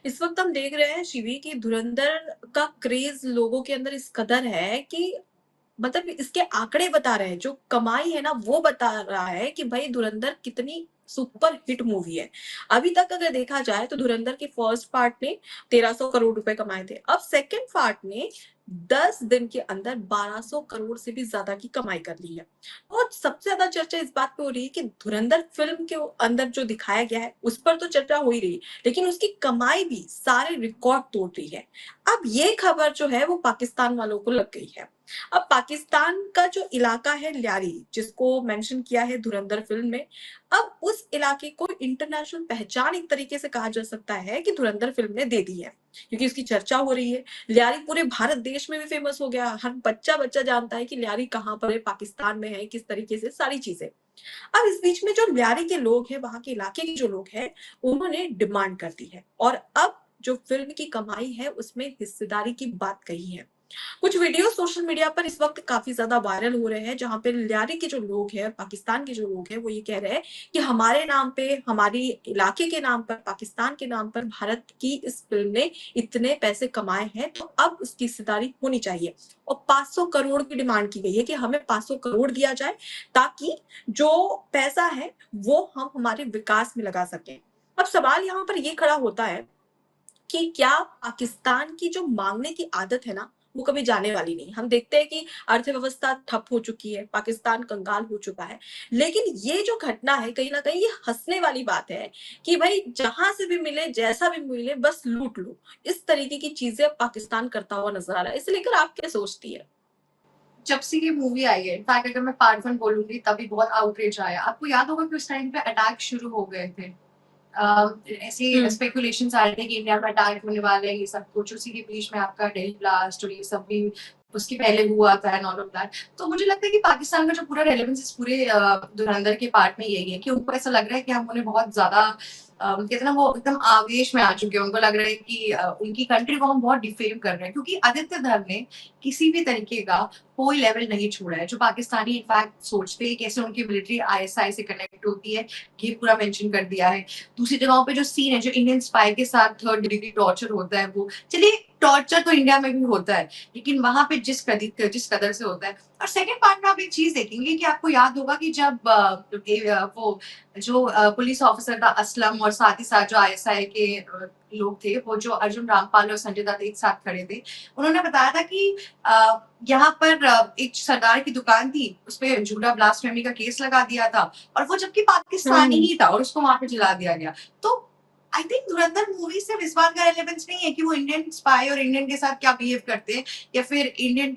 इस वक्त हम देख रहे हैं शिवी की धुरंधर का क्रेज लोगों के अंदर इस कदर है कि मतलब इसके आंकड़े बता रहे हैं, जो कमाई है ना वो बता रहा है कि भाई धुरंधर कितनी सुपर हिट मूवी है। अभी तक अगर देखा जाए तो धुरंधर के फर्स्ट पार्ट ने 1300 करोड़ रुपए कमाए थे। अब सेकंड पार्ट ने 10 दिन के अंदर 1200 करोड़ से भी ज्यादा की कमाई कर ली है। और सबसे ज्यादा चर्चा इस बात पे हो रही है कि धुरंधर फिल्म के अंदर जो दिखाया गया है उस पर तो चर्चा हो ही रही है, लेकिन उसकी कमाई भी सारे रिकॉर्ड तोड़ रही है। अब ये खबर जो है वो पाकिस्तान वालों को लग गई है। अब पाकिस्तान का जो इलाका है ल्यारी, जिसको मेंशन किया है धुरंधर फिल्म में, अब उस इलाके को इंटरनेशनल पहचान एक तरीके से कहा जा सकता है कि धुरंधर फिल्म ने दे दी है, क्योंकि उसकी चर्चा हो रही है। ल्यारी पूरे भारत देश में भी फेमस हो गया, हर बच्चा बच्चा जानता है कि ल्यारी कहाँ पर है, पाकिस्तान में है, किस तरीके से, सारी चीजें। अब इस बीच में जो ल्यारी के लोग हैं, वहां के इलाके के जो लोग हैं, उन्होंने डिमांड कर दी है और अब जो फिल्म की कमाई है उसमें हिस्सेदारी की बात कही है। कुछ वीडियो सोशल मीडिया पर इस वक्त काफी ज्यादा वायरल हो रहे हैं, जहां पे ल्यारी के जो लोग हैं, पाकिस्तान के जो लोग हैं, वो ये कह रहे हैं कि हमारे नाम पे, हमारी इलाके के नाम पर, पाकिस्तान के नाम पर भारत की इस फिल्म ने इतने पैसे कमाए हैं, तो अब उसकी हिस्सेदारी होनी चाहिए। और 500 करोड़ की डिमांड की गई है कि हमें 500 करोड़ दिया जाए, ताकि जो पैसा है वो हम हमारे विकास में लगा सकें। अब सवाल यहाँ पर ये खड़ा होता है कि क्या पाकिस्तान की जो मांगने की आदत है ना, वो कभी जाने वाली नहीं। हम देखते हैं कि अर्थव्यवस्था ठप हो चुकी है, पाकिस्तान कंगाल हो चुका है, लेकिन ये जो घटना है कहीं ना कहीं ये हंसने वाली बात है कि भाई जहां से भी मिले, जैसा भी मिले, बस लूट लो। इस तरीके की चीजें पाकिस्तान करता हुआ नजर आ रहा है। इसे लेकर आप क्या सोचती है? जब से ये मूवी आई है, इनफैक्ट अगर मैं पार्ट वन बोलूंगी तभी बहुत आउटरीच आया। आपको याद होगा कि उस टाइम पे अटैक शुरू हो गए थे। ऐसी हम्म। स्पेकुलेशंस आ रहे थे कि इंडिया में अटैक होने वाले हैं, ये सब कुछ। उसी के बीच में आपका दिल्ली ब्लास्ट और ये सब भी उसके पहले हुआ था एंड ऑल ऑफ दैट। तो मुझे लगता है कि पाकिस्तान का जो पूरा रेलेवेंस इस पूरे धुरंधर के पार्ट में यही है कि उनको ऐसा लग रहा है कि हम उन्हें बहुत ज्यादा कहते हैं ना, वो एकदम आवेश में आ चुके हैं। उनको लग रहा है कि उनकी कंट्री को हम बहुत डिफेम कर रहे हैं, क्योंकि आदित्य धर ने किसी भी तरीके का कोई लेवल नहीं छोड़ा है। जो पाकिस्तानी इनफैक्ट सोचते हैं कैसे उनकी मिलिट्री आईएसआई से कनेक्ट होती है, ये पूरा मेंशन कर दिया है। दूसरी जगहों पे जो सीन है, जो इंडियन स्पाई के साथ थर्ड डिग्री टॉर्चर होता है, वो चलिए टॉर्चर तो इंडिया में भी होता है, लेकिन वहां पे जिस कदर से होता है। और सेकंड पार्ट में आप एक चीज देखेंगे कि आपको याद होगा कि जब वो जो पुलिस ऑफिसर था असलम, और साथ ही साथ जो आईएसआई के लोग थे, वो जो अर्जुन रामपाल और संजय दत्त एक साथ खड़े थे, उन्होंने बताया था कि यहाँ पर एक सरदार की दुकान थी, उसपे झूठा ब्लास्फेमी का केस लगा दिया था, और वो जबकि पाकिस्तानी हम्म। ही था और उसको वहां पे जला दिया गया। तो आई थिंक धुरंधर मूवी सिर्फ इस बात का रेलेवेंस नहीं है कि वो इंडियन स्पाई और इंडियन के साथ क्या बिहेव करते हैं, या फिर इंडियन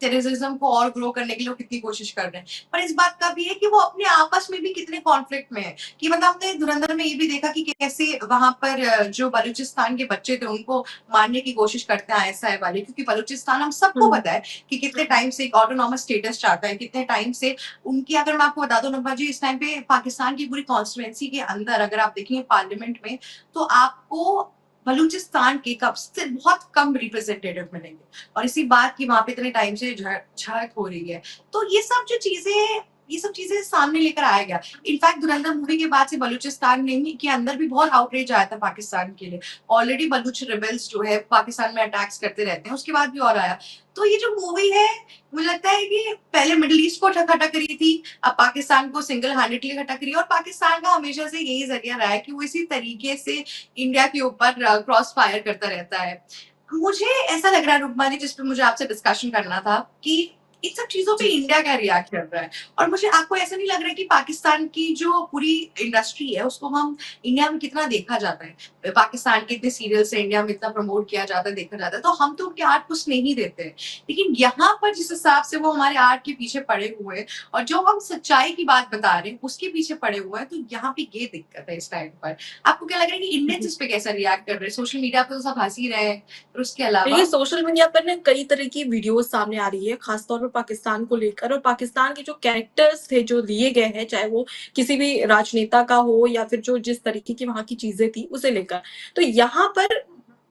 टेररिज्म को और ग्रो करने के लिए वो कितनी कोशिश कर रहे हैं, पर इस बात का भी है कि वो अपने आपस में भी कितने कॉन्फ्लिक्ट में है। कि मतलब हमने धुरंधर में ये भी देखा कि कैसे वहां पर जो बलूचिस्तान के बच्चे थे उनको मारने की कोशिश करते हैं आईएसआई वाले, क्योंकि बलूचिस्तान हम सबको हम्म। पता है कि कितने टाइम से एक ऑटोनॉमस स्टेटस चाहता है, कितने टाइम से उनकी, अगर मैं आपको बता दूं नब्बा जी, इस टाइम पे पाकिस्तान की पूरी कॉन्स्टिट्यूएंसी के अंदर अगर आप देखेंगे पार्लियामेंट में, तो आपको बलूचिस्तान के कब से बहुत कम रिप्रेजेंटेटिव मिलेंगे। और इसी बात की वहां पे इतने टाइम से झड़प हो रही है। तो ये सब चीजें सामने लेकर आया गया। इनफैक्ट धुरंधर मूवी के बाद से बलूचिस्तान नहीं के अंदर भी बहुत आउटरीच आया था पाकिस्तान के लिए। ऑलरेडी बलूच रिबेल्स जो है पाकिस्तान में अटैक्स करते रहते हैं, उसके बाद भी और आया। तो ये जो मूवी है, मुझे लगता है कि पहले मिडिल ईस्ट को खटा करी थी, अब पाकिस्तान को सिंगल हैंडेडली खटा करी, और पाकिस्तान का हमेशा से यही जरिया रहा है कि वो इसी तरीके से इंडिया के ऊपर क्रॉस फायर करता रहता है। मुझे ऐसा लग रहा है रुकमानी, जिस पे मुझे आपसे डिस्कशन करना था, कि इन सब चीजों पे जी। इंडिया क्या रिएक्ट कर रहा है। और मुझे आपको ऐसा नहीं लग रहा है कि पाकिस्तान की जो पूरी इंडस्ट्री है उसको हम इंडिया में कितना देखा जाता है, पाकिस्तान के इतने सीरियल से इंडिया में इतना प्रमोट किया जाता है, देखा जाता है, तो हम तो उनके आर्ट कुछ नहीं देते हैं। लेकिन यहाँ पर जिस हिसाब से वो हमारे आर्ट के पीछे पड़े हुए हैं, और जो हम सच्चाई की बात बता रहे हैं उसके पीछे पड़े हुए हैं, तो यहाँ पे ये दिक्कत है इस टाइम पर। आपको क्या लग रहा है कि इंडियंस इस पे कैसा रिएक्ट कर रहे हैं? सोशल मीडिया पे तो सब हंस ही रहे हैं, और उसके देखिए, अलावा सोशल मीडिया पर ना कई तरह की वीडियोस सामने आ रही है, खासतौर पर पाकिस्तान को लेकर, और पाकिस्तान के जो कैरेक्टर्स थे जो लिए गए हैं, चाहे वो किसी भी राजनेता का हो या फिर जो जिस तरीके की वहां की चीजें थी उसे लेकर, तो यहाँ पर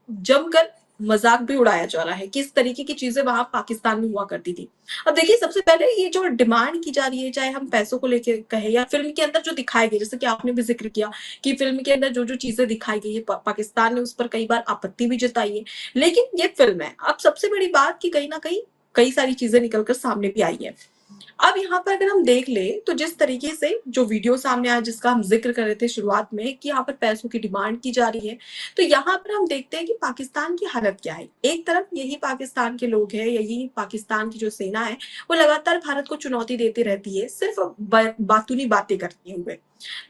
जमकर मजाक भी उड़ाया जा रहा है कि इस तरीके की चीजें वहां पाकिस्तान में हुआ करती थी। अब देखिए, सबसे पहले ये जो डिमांड की जा रही है, चाहे हम पैसों को लेके कहे या फिल्म के अंदर जो दिखाए गए, जैसे कि आपने भी जिक्र किया कि फिल्म के अंदर जो जो चीजें दिखाई गई है, पाकिस्तान ने उस पर कई बार आपत्ति भी जताई है, लेकिन ये फिल्म है। अब सबसे बड़ी बात कि कहीं ना कहीं कई सारी चीजें निकलकर सामने भी आई है। अब यहाँ पर अगर हम देख ले तो जिस तरीके से जो वीडियो सामने आया, जिसका हम जिक्र कर रहे थे शुरुआत में कि यहाँ पर पैसों की डिमांड की जा रही है, तो यहाँ पर हम देखते हैं कि पाकिस्तान की हालत क्या है। एक तरफ यही पाकिस्तान के लोग हैं, यही पाकिस्तान की जो सेना है, वो लगातार भारत को चुनौती देती रहती है, सिर्फ बातूनी बातें करते हुए।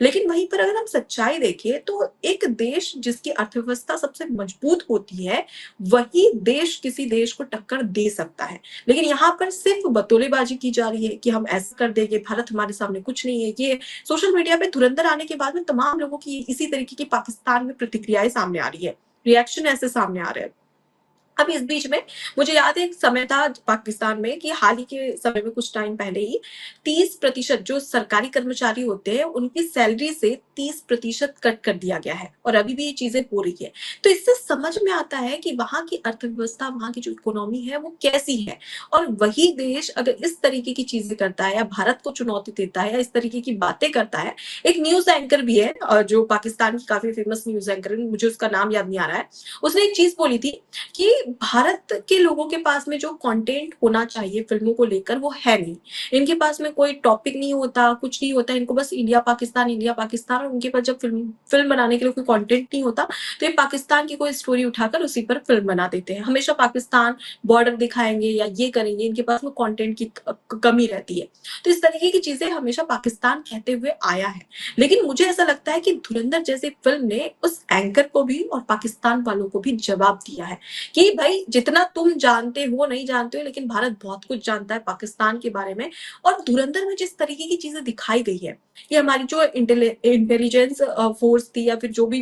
लेकिन वहीं पर अगर हम सच्चाई देखें तो एक देश जिसकी अर्थव्यवस्था सबसे मजबूत होती है, वही देश किसी देश को टक्कर दे सकता है। लेकिन यहाँ पर सिर्फ बतौलेबाजी की जा रही है कि हम ऐसा कर देंगे, भारत हमारे सामने कुछ नहीं है। ये सोशल मीडिया पे धुरंधर आने के बाद में तमाम लोगों की इसी तरीके की पाकिस्तान में प्रतिक्रियाएं सामने आ रही है, रिएक्शन ऐसे सामने आ रहे हैं। अब इस बीच में मुझे याद है एक समय था पाकिस्तान में कि हाल ही के समय में कुछ टाइम पहले ही 30% जो सरकारी कर्मचारी होते हैं उनकी सैलरी से 30% कट कर दिया गया है, और अभी भी ये चीजें हो रही है। तो इससे समझ में आता है कि वहां की अर्थव्यवस्था, वहां की जो इकोनॉमी है वो कैसी है। और वही देश अगर इस तरीके की चीजें करता है या भारत को चुनौती देता है या इस तरीके की बातें करता है। एक न्यूज एंकर भी है जो पाकिस्तान की काफी फेमस न्यूज एंकर है, मुझे उसका नाम याद नहीं आ रहा है। उसने एक चीज बोली थी कि भारत के लोगों के पास में जो कंटेंट होना चाहिए फिल्मों को लेकर वो है नहीं। इनके पास में कोई टॉपिक नहीं होता, कुछ नहीं होता, इनको बस इंडिया पाकिस्तान, इंडिया पाकिस्तान, और उनके पास जब फिल्म फिल्म बनाने के लिए कोई कंटेंट नहीं होता तो ये पाकिस्तान की कोई स्टोरी उठाकर उसी पर फिल्म बना देते हैं। हमेशा पाकिस्तान बॉर्डर दिखाएंगे या ये करेंगे, इनके पास में कंटेंट की कमी रहती है। तो इस तरीके की चीजें हमेशा पाकिस्तान कहते हुए आया है। लेकिन मुझे ऐसा लगता है कि धुरंधर जैसी फिल्म ने उस एंकर को भी और पाकिस्तान वालों को भी जवाब दिया है कि भाई जितना तुम जानते हो नहीं जानते हो, लेकिन भारत बहुत कुछ जानता है पाकिस्तान के बारे में। और धुरंधर में जिस तरीके की चीजें दिखाई गई है, ये हमारी जो इंटेलिजेंस फोर्स थी या फिर जो भी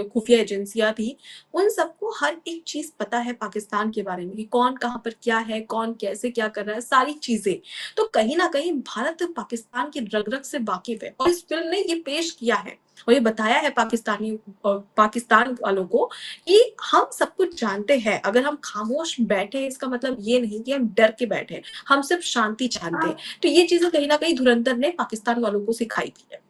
खुफिया एजेंसियां थी, उन सबको हर एक चीज पता है पाकिस्तान के बारे में कि कौन कहाँ पर क्या है, कौन कैसे क्या कर रहा है, सारी चीजें। तो कहीं ना कहीं भारत पाकिस्तान की रग रग से वाकिफ है, और इस फिल्म ने ये पेश किया है और ये बताया है पाकिस्तान वालों को कि हम सब कुछ जानते हैं। अगर हम खामोश बैठे, इसका मतलब ये नहीं कि हम डर के बैठे, हम सिर्फ शांति चाहते हैं। तो ये चीजें कहीं ना कहीं धुरंधर ने पाकिस्तान वालों को सिखाई थी है।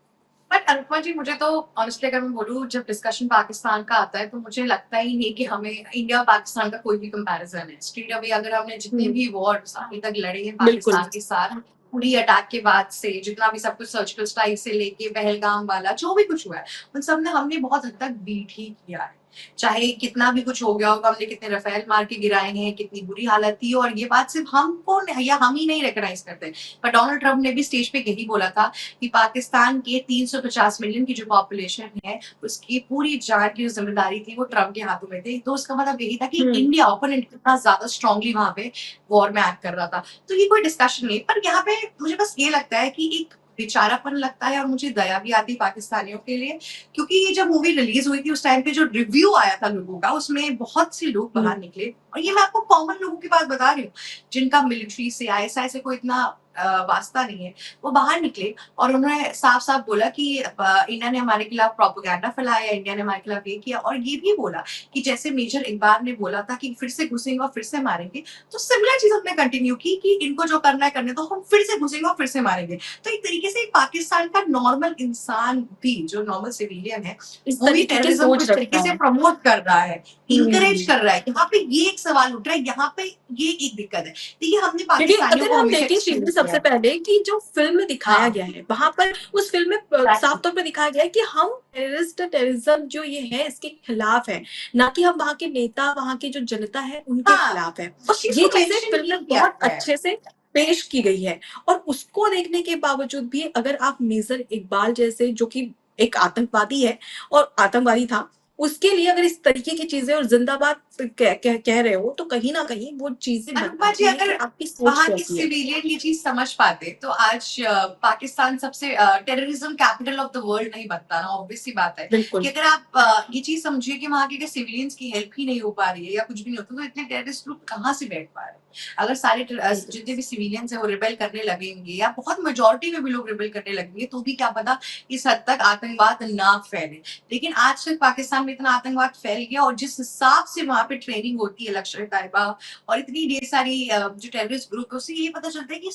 बट अनुपमा जी, मुझे तो ऑनेस्टली अगर मैं बोलूँ, जब डिस्कशन पाकिस्तान का आता है तो मुझे लगता ही नहीं कि हमें इंडिया पाकिस्तान का कोई भी कंपैरिजन है। स्ट्रेट अवे अगर हमने जितने भी वॉर्स अभी तक लड़े हैं बिल्कुल। पाकिस्तान के साथ, पूरी अटैक के बाद से जितना भी सब कुछ, सर्जिकल स्ट्राइक से लेके पहलगाम वाला जो भी कुछ हुआ है, उन सब ने हमने बहुत हद तक बीट ही किया है। चाहे कितना भी कुछ हो गया होगा, हमने कितने रफेल मार के गिराए हैं, कितनी बुरी हालत थी, और ये बात सिर्फ हमको या हम ही नहीं रिकॉग्नाइज करते। पर डोनाल्ड ट्रंप ने भी स्टेज पे यही बोला था कि पाकिस्तान के 350 मिलियन की जो पॉपुलेशन है, उसकी पूरी जान की जो जिम्मेदारी थी वो ट्रंप के हाथों में थी। तो उसका मतलब यही था कि इंडिया ओपोनेंट कितना ज्यादा स्ट्रांगली वहां पे वॉर में एक्ट कर रहा था। तो ये कोई डिस्कशन नहीं। पर यहाँ पे मुझे बस ये लगता है कि एक बेचारापन लगता है, और मुझे दया भी आती पाकिस्तानियों के लिए, क्योंकि ये जब मूवी रिलीज हुई थी उस टाइम पे जो रिव्यू आया था लोगों का, उसमें बहुत से लोग बाहर निकले, और ये मैं आपको कॉमन लोगों की बात बता रही हूँ, जिनका मिलिट्री से, आईएसआई से कोई इतना वास्ता नहीं है, वो बाहर निकले और उन्होंने साफ साफ बोला कि इंडिया ने हमारे खिलाफ प्रोपेगेंडा फैलाया, इंडिया ने हमारे खिलाफ ये किया, और ये भी बोला कि जैसे मेजर इकबाल ने बोला था कि फिर से घुसेंगे और फिर से मारेंगे, तो सिमिलर चीज हमने कंटिन्यू की कि इनको जो करना है करने, तो हम फिर से घुसेंगे और फिर से मारेंगे। तो एक तरीके से पाकिस्तान का नॉर्मल इंसान भी, जो नॉर्मल सिविलियन है, इस वो भी तरीके की टेररिज्म को सोच इस रखता तरीके से है। प्रमोट कर रहा है, इंकरेज कर रहा है। यहाँ पे ये एक सवाल उठ रहा है, यहाँ पे ये एक दिक्कत है। देखिए, हमने क्योंकि पाकिस्तानियों अगर को हम हमेशा देखें एक्सक्यूज चीजें किया सबसे है। पहले कि जो फिल्म में दिखाया हाँ, गया है, वहां पर उस फिल्म में साफ तौर पर दिखाया गया है कि हम टेररिज्म जो ये है इसके खिलाफ है, ना कि हम वहां के नेता, वहां की जो जनता है उनके हाँ, खिलाफ है। उस चीज ये को चीजें मेंशन फिल्म ही में किया बहुत गया है। अच्छे से पेश की गई है। और उसको देखने के बावजूद भी अगर आप मेजर इकबाल जैसे, जो कि एक आतंकवादी है और आतंकवादी था, उसके लिए अगर इस तरीके की चीजें और जिंदाबाद कह रहे हो, तो कहीं ना कहीं वो चीजें अनुपमा जी, बताती है कि अगर आपकी सोच वहां के कैसी है। सिविलियन ये चीज समझ पाते तो आज पाकिस्तान सबसे terrorism capital of the world नहीं बनता ना। ऑब्वियस सी बात है कि बिल्कुल। अगर आप ये चीज समझिए कि वहां के सिविलियंस की हेल्प ही नहीं हो पा रही है या कुछ भी नहीं होता, तो इतने टेररिस्ट लोग कहाँ से बैठ पा रहे हैं। अगर सारे बिल्कुल। जितने भी सिविलियंस हैं वो रिबेल करने लगेंगे या बहुत मेजॉरिटी में भी लोग रिबेल करने लगेंगे तो भी क्या पता इस हद तक आतंकवाद ना फैले। लेकिन आज तक पाकिस्तान में इतना आतंकवाद फैल गया और जिस हिसाब से वहाँ पे ट्रेनिंग होती है लश्कर-ए-तैयबा और इतनी ढेर सारी जो टेररिस्ट ग्रुप है उससे ये पता चलता है कि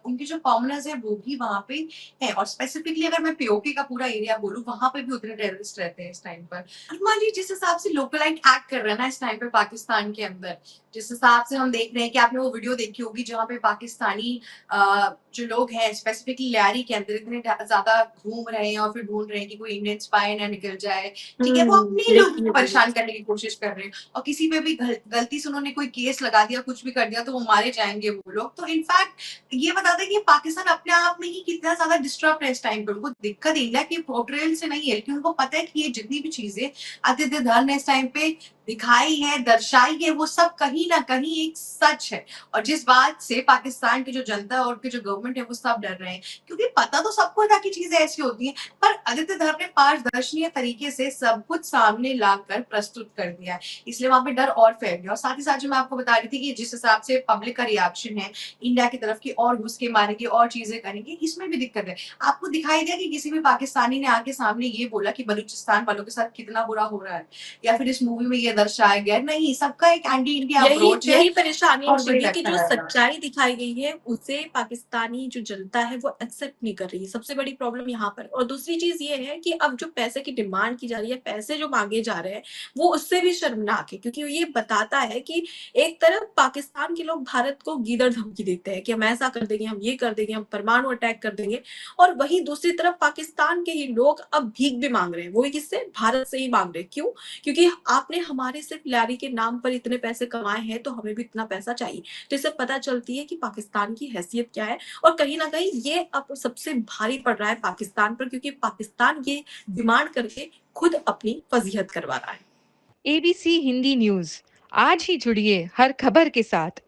उनके जो कॉमनर्स है वो भी वहाँ पे हैं और स्पेसिफिकली अगर मैं पीओके का पूरा एरिया बोलूँ वहाँ पे भी उतने टेररिस्ट रहते हैं इस टाइम पर। मान लीजिए जिस हिसाब से लोकलाइट एक्ट कर रहा है ना इस टाइम पे पाकिस्तान के अंदर, जिस हिसाब से हम देख रहे हैं कि आपने वो वीडियो देखी होगी जहाँ पे पाकिस्तानी जो लोग हैं स्पेसिफिकली लियारी के अंदर इतने ज्यादा घूम रहे हैं और फिर ढूंढ रहे हैं कि कोई इंडियन स्पाई ना निकल जाए, ठीक है, वो अपने ही लोगों देखी को है वीडियो। परेशान करने की कोशिश कर रहे हैं और किसी पे भी गलती से उन्होंने कोई केस लगा दिया कुछ भी कर दिया तो वो मारे जाएंगे वो लोग। तो इनफैक्ट ये बताता है कि पाकिस्तान अपने आप में ही कितना ज्यादा डिस्टर्ब है इस टाइम पे। उनको दिक्कत इंडिया की पोर्ट्रेयल से नहीं है लेकिन उनको पता है कि ये जितनी भी चीजें आदित्य धर ने इस टाइम पे दिखाई है दर्शाई है वो सब कहीं ना कहीं एक सच है। और जिस बात से पाकिस्तान की जो जनता और की जो गवर्नमेंट है वो सब डर रहे हैं क्योंकि पता तो सबको था कि चीजें ऐसी होती हैं पर आदित्य धर ने पारदर्शी तरीके से सब कुछ सामने लाकर प्रस्तुत कर दिया है इसलिए वहां पे डर और फैल गया। और साथ ही साथ जो मैं आपको बता रही थी कि जिस हिसाब से पब्लिक का रिएक्शन है इंडिया की तरफ की और घुस के मारेंगे और चीजें करेंगे इसमें भी दिक्कत है। आपको दिखाई दिया कि किसी भी पाकिस्तानी ने आके सामने ये बोला कि बलूचिस्तान वालों के साथ कितना बुरा हो रहा है या फिर इस मूवी में ये दर्शाया गया नहीं, सबका एक एंटी इंडिया यही अप्रोच है यही परेशानी है और वही शिवी की लगता जो रहेगा। सच्चाई दिखाई गई है उसे पाकिस्तानी जो जनता है वो एक्सेप्ट नहीं कर रही है। सबसे बड़ी प्रॉब्लम यहाँ पर। और दूसरी चीज ये है कि अब जो पैसे की डिमांड की जा रही है, पैसे जो मांगे जा रहे हैं, वो उससे भी शर्मनाक है क्योंकि ये बताता है कि एक तरफ पाकिस्तान के लोग भारत को गीदड़ धमकी देते हैं कि हम ऐसा कर देंगे, हम ये कर देंगे, हम परमाणु अटैक कर देंगे। और वहीं दूसरी तरफ पाकिस्तान के ही लोग अब भीख भी मांग रहे हैं। वो भी किससे? भारत से ही मांग रहे हैं। क्यों? क्योंकि आपने हमारे सिर्फ लारी के नाम पर इतने पैसे कमाए हैं तो हमें भी इतना पैसा चाहिए। तो इससे पता चलती है कि पाकिस्तान की हैसियत क्या है। और कहीं ना कहीं ये अब सबसे भारी पड़ रहा है पाकिस्तान पर क्योंकि पाकिस्तान ये डिमांड करके खुद अपनी फजीहत करवा रहा है। एबीसी हिंदी न्यूज, आज ही जुड़िए हर खबर के साथ।